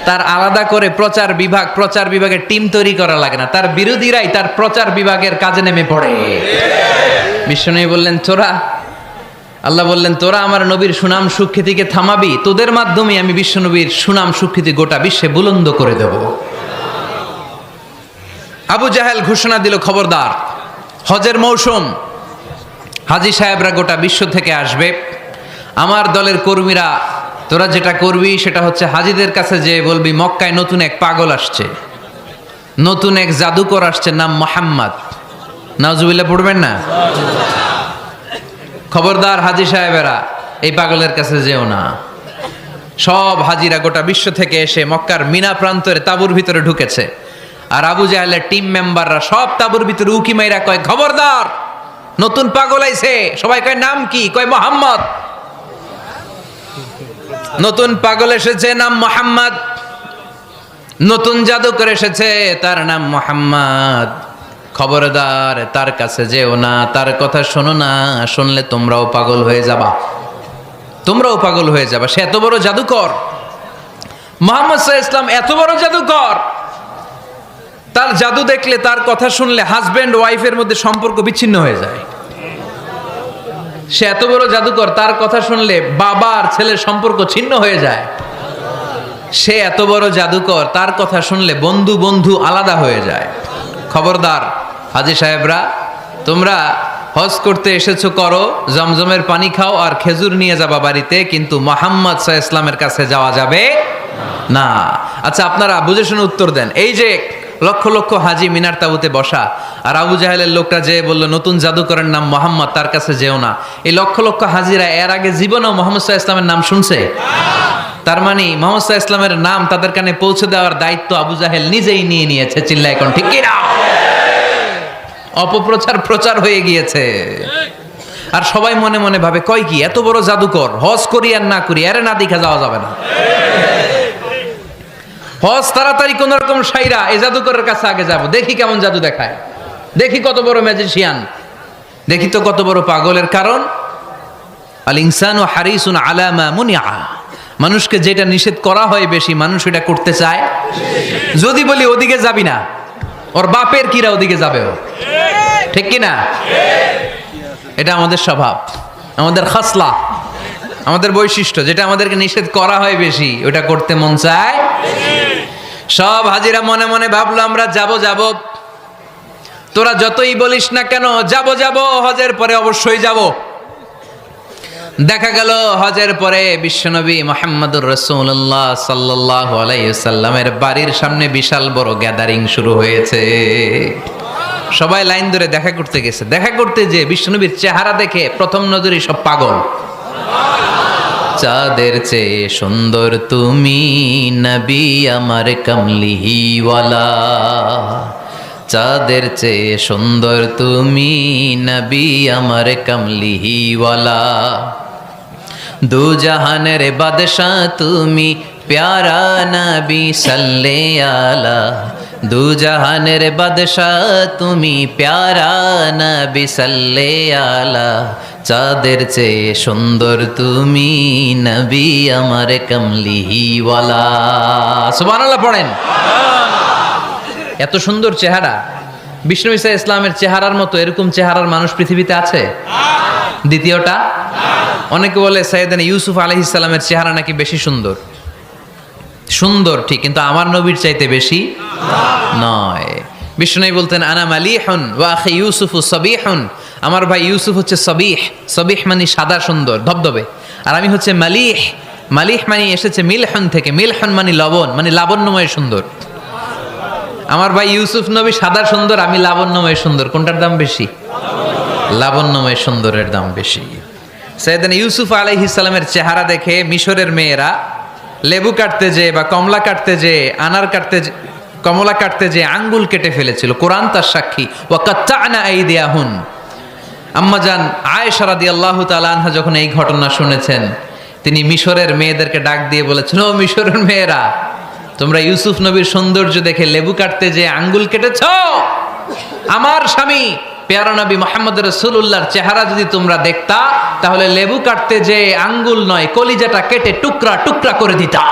তার আলাদা করে প্রচার বিভাগের টিম তৈরি করা লাগে না, তার বিরোধীরাই তার প্রচার বিভাগের কাজে নেমে পড়ে। বিশ্বনবী বললেন আল্লাহ বললেন তোরা আমার নবীর সুনাম সুখ্যাতিকে থামাবি, তোদের মাধ্যমে আমি বিশ্বনবীর সুনাম সুখ্যাতি গোটা বিশ্বে বুলন্দ করে দেব। আবু জাহেল ঘোষণা দিল, খবরদার, হজের মৌসুম, হাজী সাহেবরা গোটা বিশ্ব থেকে আসবে, আমার দলের কর্মীরা তোরা যেটা করবি সেটা হচ্ছে হাজীদের কাছে যে বলবি মক্কায় নতুন এক পাগল আসছে, নতুন এক জাদুকর আসছে, নাম মোহাম্মদ। নাউজুবিল্লাহ পড়বেন না? খবরদার হাজী সাহেবেরা, এই পাগলের কাছে যেও না। সব হাজিরা গোটা বিশ্ব থেকে এসে মক্কার মিনা প্রান্তরে তাঁবুর ভিতরে ঢুকেছে, আর আবু জাহেলের টিম মেম্বাররা সব তাঁবুর ভিতরে উকি মাইরা কয়, খবরদার, নতুন পাগল আইছে। সবাই কয় নাম কি? কয় মোহাম্মদ। নতুন পাগল এসেছে, নাম মোহাম্মদ। নতুন জাদুকর এসেছে, তার নাম মোহাম্মদ। খবরদার, তার কাছে যেও না, তার কথা শোনো না, শুনলে তোমরাও পাগল হয়ে যাবা, তোমরাও পাগল হয়ে যাবা। সে এত বড় জাদুকর, মুহাম্মদ সাল্লাল্লাহু আলাইহি ওয়াসাল্লাম এত বড় জাদুকর, তার জাদু দেখলে, তার কথা শুনলে হাজবেন্ড ওয়াইফের মধ্যে সম্পর্ক বিচ্ছিন্ন হয়ে যায়। সে এত বড় জাদুকর, তার কথা শুনলে বাবা আর ছেলের সম্পর্ক ছিন্ন হয়ে যায়। সে এত বড় জাদুকর, তার কথা শুনলে বন্ধু বন্ধু আলাদা হয়ে যায়। খবরদার হাজী সাহেবরা, তোমরা হজ করতে এসেছো করো, জমজমের পানি খাও আর খেজুর নিয়ে যাবা বাড়িতে, কিন্তু মুহাম্মদ সাল্লাল্লাহু আলাইহি ওয়াসাল্লামের কাছে যাওয়া যাবে না। আচ্ছা, আপনারা বুঝে শুনে উত্তর দেন। এই যে লক্ষ লক্ষ হাজি মিনার তাবুতে বসা, আর আবু জাহেলের লোকটা যে বলল নতুন জাদুকরের নাম মোহাম্মদ, তার কাছে যেও না, এই লক্ষ লক্ষ হাজিরা এর আগে জীবনেও মুহাম্মদ সাল্লাল্লাহু আলাইহি ওয়াসাল্লামের নাম শুনছে? তার মানে মুহাম্মদ সাল্লাল্লাহু আলাইহি ওয়াসাল্লামের নাম তাদের কানে পৌঁছে দেওয়ার দায়িত্ব আবু জাহেল নিজেই নিয়ে নিয়েছে। চিল্লায় এখন ঠিক কি না? প্রচার হয়ে গিয়েছে। আর সবাই মনে মনে ভাবে, কয় কি এত বড় জাদুকর, হজ করি আর না করি আরে না দেখা যাওয়া যাবে না। হজ তাড়াতাড়ি কোন রকম সাইরা এই জাদুকরের কাছে আগে যাব, দেখি কেমন জাদু দেখায়, দেখি কত বড় ম্যাজিশিয়ান, দেখি তো কত বড় পাগলের। কারণ আল ইনসানু হারিসুন আলা মা মুনিআ, মানুষকে যেটা নিষেধ করা হয় বেশি, মানুষ এটা করতে চায়। যদি বলি ওদিকে যাবি না, ওর বাপের কিরা ওদিকে যাবে, ও ঠিক কি না? এটা আমাদের স্বভাব, আমাদের খাসলা, আমাদের বৈশিষ্ট্য, যেটা আমাদেরকে নিষেধ করা হয় বেশি, ওটা করতে মন চায়। সব হাজিরা মনে মনে ভাবলো আমরা যাব, তোরা যতই বলিস না কেন যাব, হজের পরে অবশ্যই যাব। দেখা গেল হজের পরে বিশ্বনবী মুহাম্মদুর রাসূলুল্লাহ সাল্লাল্লাহু আলাইহি ওয়াসাল্লামের বাড়ির সামনে বিশাল বড় গ্যাদারিং শুরু হয়েছে। সবাই লাইন ধরে দেখা করতে গেছে। দেখা করতে যে বিশ্বনবীর চেহারা দেখে প্রথম নজরেই সব পাগল। চাঁদের চেয়ে সুন্দর তুমি নবী আমার কামলিওয়ালা, চাঁদের চেয়ে সুন্দর তুমি নবী আমার কামলিওয়ালা, দু জাহানের বাদশাহ তুমি প্যারা নবী সাল্লে আলা, দু জাহানের বাদশাহ তুমি প্যারা নবী সাল্লে আলা, চাঁদের চেয়ে সুন্দর তুমি নবী আমার কামলিওয়ালা। সুবহানাল্লাহ পড়েন। এত সুন্দর চেহারা, বিষ্ণু ঈসা ইসলামের চেহারার মতো এরকম চেহারার মানুষ পৃথিবীতে আছে? দ্বিতীয়টা, অনেকে বলে সাইয়েদনা ইউসুফ আলাইহিস সালামের চেহারা নাকি বেশি সুন্দর। সুন্দর ঠিক, কিন্তু আমার নবীর চাইতে বেশি নয়। বিষ্ণু বলতেন আনা মালিহুন ওয়া আখি ইউসুফু সাবিহুন, আমার ভাই ইউসুফ হচ্ছে সাবিহ, সাবিহ মানে সাদা সুন্দর ধবধবে, আর আমি হচ্ছে মালিহ, মালিহ মানে এসেছে মিলহন থেকে, মিলহন মানে লবণ, মানে লাবণ্যময় সুন্দর। আমার ভাই ইউসুফ নবী সাদা সুন্দর, আমি লাবণ্যময় সুন্দর। কোনটার দাম বেশি? লাবণ্যময় সুন্দরের দাম বেশি। সাইয়েদনা ইউসুফ আলাইহিস সালামের চেহারা দেখে মিশরের মেয়েরা লেবু কাটতে যে বা কমলা কাটতে যে, আনার কাটতে, কমলা কাটতে যে আঙ্গুল কেটে ফেলেছিল। কোরআন তার সাক্ষী। ওয়া কাত্তা'না আইদিয়াহুন। আম্মাজান আয়েশা রাদিয়াল্লাহু তাআলা আনহা যখন এই ঘটনা শুনেছেন, তিনি মিশরের মেয়েদেরকে ডাক দিয়ে বলেছেন, ও মিশরের মেয়েরা, তোমরা ইউসুফ নবীর সৌন্দর্য দেখে লেবু কাটতে যে আঙ্গুল কেটেছ, আমার স্বামী পেয়ারা নবী মুহাম্মদ রাসূলুল্লাহর চেহারা যদি তোমরা দেখতা, তাহলে লেবু কাটতে যে আঙ্গুল নয়, কলিজাটা কেটে টুকরা টুকরা করে দিতা।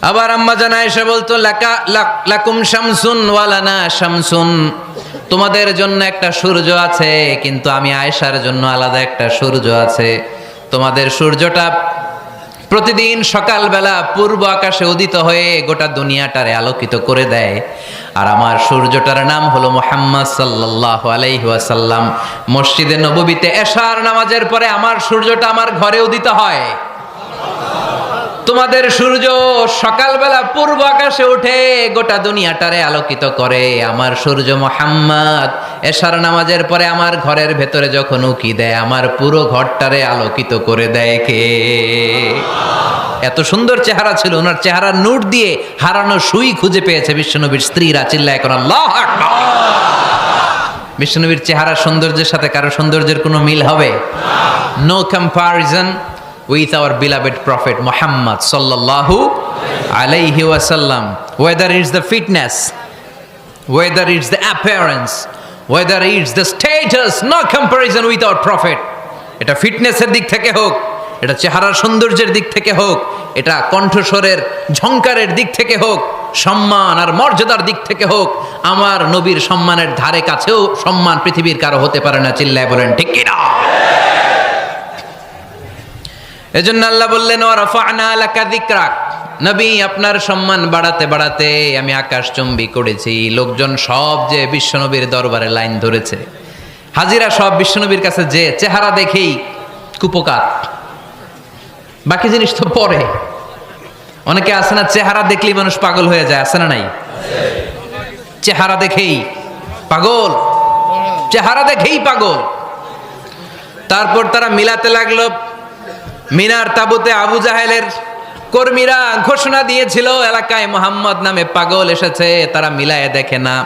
আবার আম্মা জান আয়েশা বলতো লাকুম শামসুন ওয়ালানা শামসুন, তোমাদের জন্য একটা সূর্য আছে কিন্তু আমি আয়েশার জন্য আলাদা একটা সূর্য আছে। তোমাদের সূর্যটা প্রতিদিন সকালবেলা পূর্ব আকাশে উদিত হয়ে গোটা দুনিয়াটারে আলোকিত করে দেয়, আর আমার সূর্যটার নাম হলো মুহাম্মদ সাল্লাল্লাহু আলাইহি ওয়াসাল্লাম। মসজিদে নববীতে এশার নামাজের পরে আমার সূর্যটা আমার ঘরে উদিত হয়। তোমাদের সূর্য সকালবেলা পূর্ব আকাশে উঠে গোটা দুনিয়াটারে আলোকিত করে, আমার সূর্য মুহাম্মদ এশার নামাজের পরে আমার ঘরের ভেতরে যখন উকি দেয় আমার পুরো ঘরটারে আলোকিত করে দেয় কে? এত সুন্দর চেহারা ছিল, ওনার চেহারার নূর দিয়ে হারানো সুই খুঁজে পেয়েছে বিশ্বনবীর স্ত্রীরা। চিল্লায় কোন আল্লাহু আকবার। বিশ্বনবীর চেহারার সৌন্দর্যের সাথে কারো সৌন্দর্যের কোনো মিল হবে? No comparison with our beloved prophet Muhammad sallallahu alayhi wasallam. Whether it's the fitness, whether it's the appearance, whether it's the status, no comparison with our prophet. এটা ফিটনেসের দিক থেকে হোক, এটা চেহারার সৌন্দর্যের দিক থেকে হোক, এটা কণ্ঠস্বরের ঝংকারের দিক থেকে হোক, সম্মান আর মর্যাদার দিক থেকে হোক, আমার নবীর সম্মানের ধারে কাছেও সম্মান পৃথিবীর কারো হতে পারে না। চিল্লায় বলেন ঠিক কি না? এজন্য আল্লাহ বললেন ওয়ারাফা'না লাকা যিকরাক, নবী আপনার সম্মান বাড়াতে বাড়াতে আমি আকাশচুম্বী করেছি। লোকজন সব যে বিশ্বনবীর দরবারে লাইন ধরেছে, হাজিরা সব বিশ্বনবীর কাছে যে চেহারা দেখেই কুপকাত, বাকি জিনিস তো পরে। অনেকে আছে না, চেহারা দেখলেই মানুষ পাগল হয়ে যায়, আছে না নাই? চেহারা দেখেই পাগল, চেহারা দেখেই পাগল। তারপর তারা মিলাতে লাগলো। মিনার তাবুতে আবু জাহেলের কর্মীরা ঘোষণা দিয়েছিল এলাকায় মুহাম্মদ নামে পাগল এসেছে। তারা মিলায়ে দেখে না,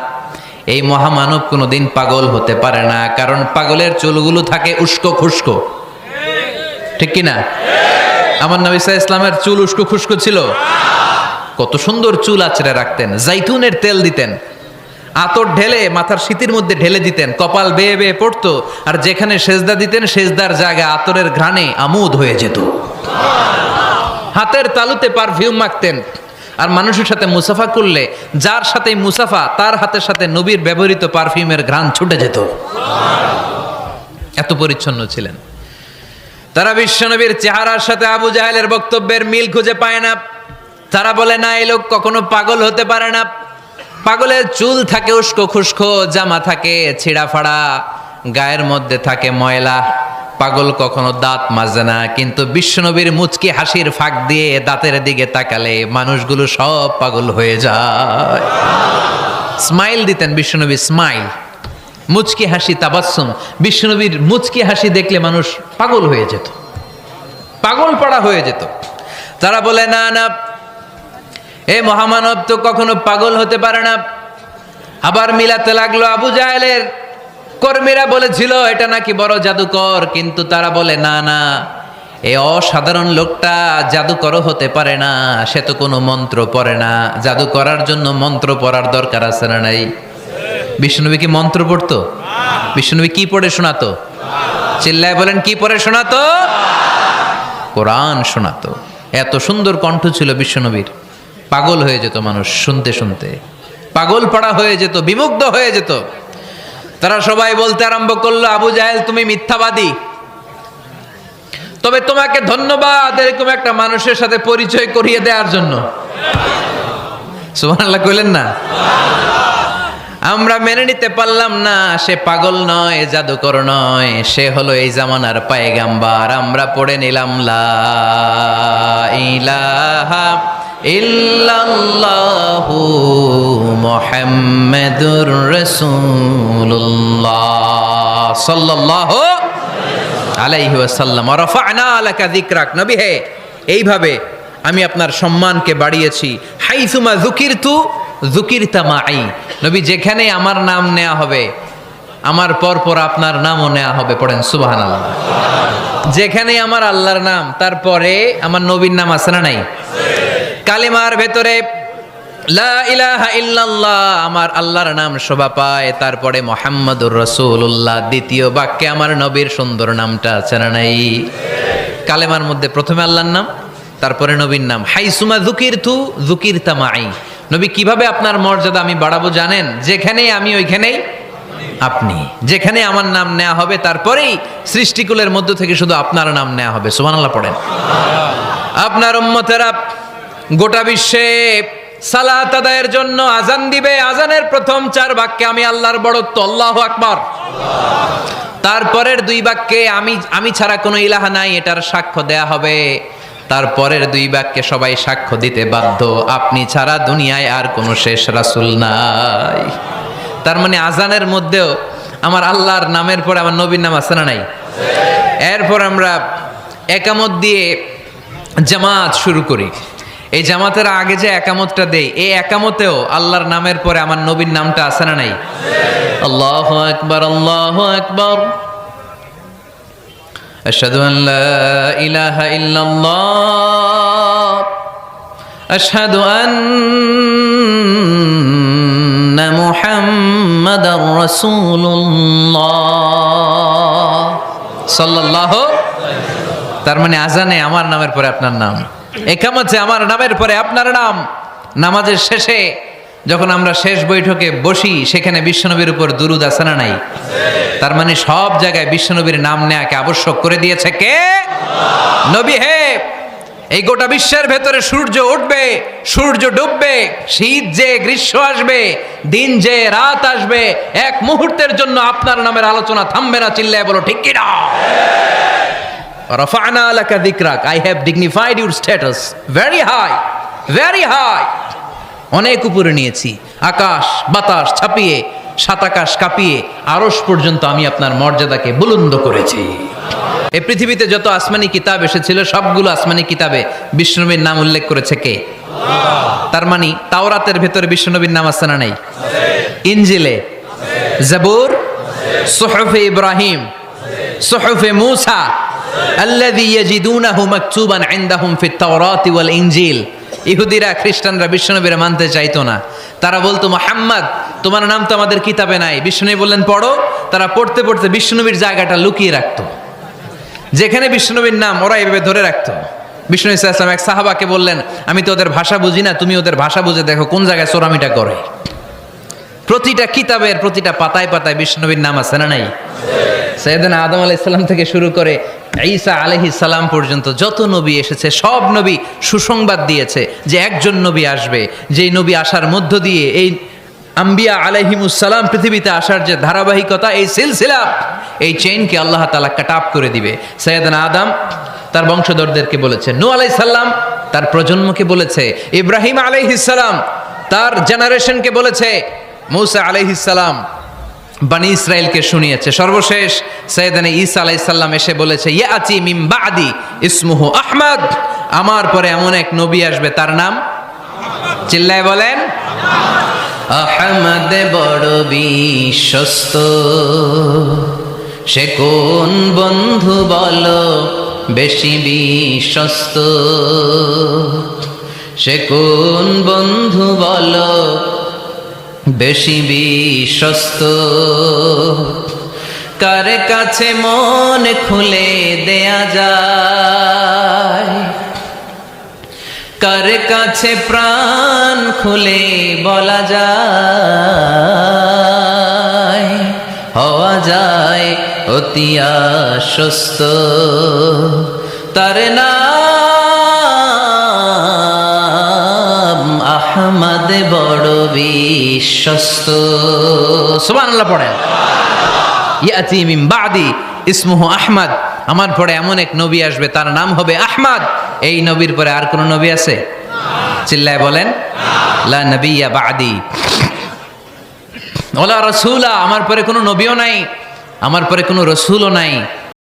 এই মহামানব কোনোদিন পাগল হতে পারে না, কারণ পাগলের চুলগুলো থাকে উস্কো খুস্কো, ঠিক কিনা? আমার নবী সাল্লাল্লাহু আলাইহি ইসলামের চুল উস্কো খুস্কো ছিল? কত সুন্দর চুল আঁচড়ে রাখতেন, জাইতুনের তেল দিতেন, আতর ঢেলে মাথার শীতির মধ্যে ঢেলে দিতেন, কপাল বেয়ে বেয়ে পড়তো, আর যেখানে সেজদা দিতেন সেজদার জায়গা আতরের ঘ্রাণে আমোদ হয়ে যেত। হাতের তালুতে পারফিউম মাখতেন, আর মানুষের সাথে মুসাফা করলে যার সাথে মুসাফা তার হাতের সাথে নবীর ব্যবহৃত পারফিউমের ঘ্রাণ ছুটে যেত। এত পরিচ্ছন্ন ছিলেন তারা। বিশ্বনবীর চেহারার সাথে আবু জাহেলের বক্তব্যের মিল খুঁজে পায় না। তারা বলে না, এই লোক কখনো পাগল হতে পারে না। পাগলের চুল থাকে উস্কো খুস্কো, জামা থাকে ছিঁড়া ফাড়া, গায়ের মধ্যে থাকে ময়লা। পাগল কখনো দাঁত মাজে না, কিন্তু বিশ্বনবীর মুচকি হাসির ফাঁক দিয়ে দাঁতের দিকে তাকালে মানুষগুলো সব পাগল হয়ে যায়। স্মাইল দিতেন বিশ্বনবী, স্মাইল, মুচকি হাসি, তাবাসসুম। বিশ্বনবীর মুচকি হাসি দেখলে মানুষ পাগল হয়ে যেত, পাগল পাড়া হয়ে যেত। তারা বলে না না, এ মহামানব তো কখনো পাগল হতে পারে না। আবার মিলাতে লাগলো। আবু জাহেলের কর্মীরা বলেছিল এটা নাকি বড় জাদুকর, কিন্তু তারা বলে না না, এই অসাধারণ লোকটা জাদুকরও হতে পারে না, সে তো কোনো মন্ত্র পড়ে না। জাদু করার জন্য মন্ত্র পড়ার দরকার আছে না নাই? বিষ্ণুনবী কি মন্ত্র পড়তো? বিষ্ণুনবী কি পড়ে শোনাতো? চিল্লায় বলেন, কি পড়ে শোনাতো? কোরআন শোনাতো। এত সুন্দর কণ্ঠ ছিল বিশ্বনবীর, পাগল হয়ে যেত মানুষ শুনতে শুনতে, পাগল পাড়া হয়ে যেত, বিমুগ্ধ হয়ে যেত। তারা সবাই বলতে আরম্ভ করলো, আবু জাহেল তুমি মিথ্যাবাদী, তবে তোমাকে ধন্যবাদ এরকম একটা মানুষের সাথে পরিচয় করিয়ে দেওয়ার জন্য। সুবহানাল্লাহ কইলেন না? আমরা মেনে নিতে পারলাম না সে পাগল নয়, জাদুকর নয়, সে হলো এই জামানার পয়গাম্বার। আমরা পড়ে নিলাম লা ইলাহা ইল্লাল্লাহু মুহাম্মাদুর রাসূলুল্লাহ সাল্লাল্লাহু আলাইহি ওয়াসাল্লাম। ওয়া রাফা'না লাকা যিকরাক, নবী হে এইভাবে আমি আপনার সম্মানকে বাড়িয়েছি। হাইসুমা যুকিরতু যুকিরতা মাই, নবী যেখানে আমার নাম নেওয়া হবে আমার পর পর আপনার নামও নেওয়া হবে। পড়েন সুবহানাল্লাহ। যেখানে আমার আল্লাহর নাম তারপরে আমার নবীর নাম আছে না নাই? কালেমার ভেতরে লা ইলাহা ইল্লাল্লাহ আমার আল্লাহর নাম শোভা পায়, তারপরে মুহাম্মাদুর রাসূলুল্লাহ দ্বিতীয় বাক্যে আমার নবীর সুন্দর নামটা আছে না নাই? কালেমার মধ্যে প্রথমে আল্লাহর নাম, তারপরে নবীর নাম হাইসুমা যুকিরতু যুকিরতা মাই। নবী কিভাবে আপনার মর্যাদা আমি বাড়াবো জানেন? যেখানেই আমি ওইখানেই আপনি, যেখানে আমার নাম নেওয়া হবে তারপরেই সৃষ্টিকুলের মধ্য থেকে শুধু আপনার নাম নেওয়া হবে। সুবহানাল্লাহ পড়েন। আপনার উম্মতেরা গোটা বিশ্বে সালাত আদায়ের জন্য আজান দিবে। আজানের প্রথম 4 বাক্যে আমি আল্লাহর বড়ত্ব, আল্লাহু আকবার। তারপরের 2 বাক্যে আমি ছাড়া কোনো ইলাহা নাই, এটার সাক্ষ্য দেয়া হবে। তারপরের 2 বাক্যে সবাই সাক্ষ্য দিতে বাধ্য, আপনি ছাড়া দুনিয়ায় আর কোনো শেষ রাসূল নাই। তার মানে আজানের মধ্যেও আমার আল্লাহর নামের পরে আমার নবীর নাম আছে না নাই? এরপর আমরা একামত দিয়ে জামাত শুরু করি। এই জামাতের আগে যে একামতটা দেই, এই একামতেও আল্লাহর নামের পরে আমার নবীর নামটা আছে না নাই? আল্লাহু আকবার, আল্লাহু আকবার, আশহাদু আন লা ইলাহা ইল্লাল্লাহ, আশহাদু আন্না মুহাম্মাদার রাসূলুল্লাহ সাল্লাল্লাহু। তার মানে আজানে আমার নামের পরে আপনার নাম, একামতে আমার নামের পরে আপনার নাম। নামাজের শেষে যখন আমরা শেষ বৈঠকে বসি, সেখানে বিশ্বনবীর উপর দুরূদ আছে না নাই? তার মানে সব জায়গায় বিশ্বনবীর নাম নেয়াকে আবশ্যক করে দিয়েছে কে? নবী হে। এই গোটা বিশ্বের ভেতরে সূর্য উঠবে, সূর্য ডুববে, শীত যে গ্রীষ্ম আসবে, দিন যে রাত আসবে, এক মুহূর্তের জন্য আপনার নামের আলোচনা থামবে না। চিল্লায় বলো ঠিক কি না? রাফা'না লাকা যিকরাক, I have dignified your status very high, very high। অনেক উপরে নিয়েছি, আকাশ বাতাস ছাপিয়ে, 7 আকাশ কাঁপিয়ে আরশ পর্যন্ত আমি আপনার মর্যাদাকে বুলন্দ করেছি। এই পৃথিবীতে যত আসমানি কিতাব এসেছিল, সবগুলো আসমানি কিতাবে বিষ্ণুনবীর নাম উল্লেখ করেছে কে? তার মানে তাওরাতের ভেতরে বিষ্ণুনবীর নাম আছে না নাই? ইনজিলে, জাবুর, সুহুফে ইব্রাহিম, সুহুফে মূসা, আল্লাযী ইয়াজিদুনাহু মাকতুবান ইনদাহুম ফিত তাওরাতি ওয়াল ইনজিল। ইহুদিরা খ্রিস্টানরা বিশ্বনবীরা মানতে চাইতো না। তারা বলতো, মুহাম্মদ তোমার নাম তো আমাদের কিতাবে নাই। বিশ্বনবী বললেন পড়ো। তারা পড়তে পড়তে বিশ্বনবীর জায়গাটা লুকিয়ে রাখতো। যেখানে বিশ্বনবীর নাম ওরা এভাবে ধরে রাখতো। বিষ্ণু সাল্লাল্লাহু আলাইহি ওয়াসাল্লাম এক সাহাবাকে বললেন, আমি তো ওদের ভাষা বুঝি না, তুমি ওদের ভাষা বুঝে দেখো কোন জায়গায় চোরামিটা করে। প্রতিটা কিতাবের প্রতিটা পাতায় পাতায় বিশ্বনবীর নাম আছে না নাই? সাইয়েদনা আদম আলাইহিস সালাম থেকে শুরু করে ঈসা আলাইহিস সালাম পর্যন্ত যত নবী এসেছে, সব নবী সুসংবাদ দিয়েছে যে একজন নবী আসবে, যেই নবী আসার মধ্য দিয়ে এই আম্বিয়া আলাইহিমুস সালাম পৃথিবীতে আসার যে ধারাবাহিকতা, এই সিলসিলা, এই চেইনকে আল্লাহ তাআলা কাট অফ করে দিবে। সাইয়েদনা আদম তার বংশধরদেরকে বলেছে, নূহ আলাইহিস সালাম তার প্রজন্মকে বলেছে, ইব্রাহিম আলাইহিস সালাম তার জেনারেশনকে বলেছে, মূসা আলাইহিস সালাম বনি ইসরাইলকে শুনিয়েছে। সর্বশেষ সাইয়েদনা ঈসা আলাইহিস সালাম এসে বলেছে, ইয়াতি মিন বাদি ইসমুহু আহমদ, আমার পরে এমন এক নবী আসবে তার নাম, চিল্লায় বলেন, আহমদ বড় বিশ্বস্ত, সে কোন বন্ধু বলো বেশি বিশ্বস্ত, সে কোন বন্ধু বলো বেশি বিশ্বস্ত, কার কাছে মন খুলে দেয়া যায়, কার কাছে প্রাণ খুলে বলা যায়, হওয়া যায় অতি আশ্বস্ত, তার নাম আহমদ বড় বিশ্বস্ত। সুবহানাল্লাহ পড়েন। ইয়াতি মিন বাদি ইসমুহু আহমদ, আমার পরে এমন এক নবী আসবে তার নাম হবে আহমদ। এই নবীর পরে আর কোন নবী আছে? চিল্লায় বলেন, লা নবিয়্যা বাদি ওয়ালা রাসূলা, আমার পরে কোনো নবীও নাই, আমার পরে কোনো রসুলও নাই।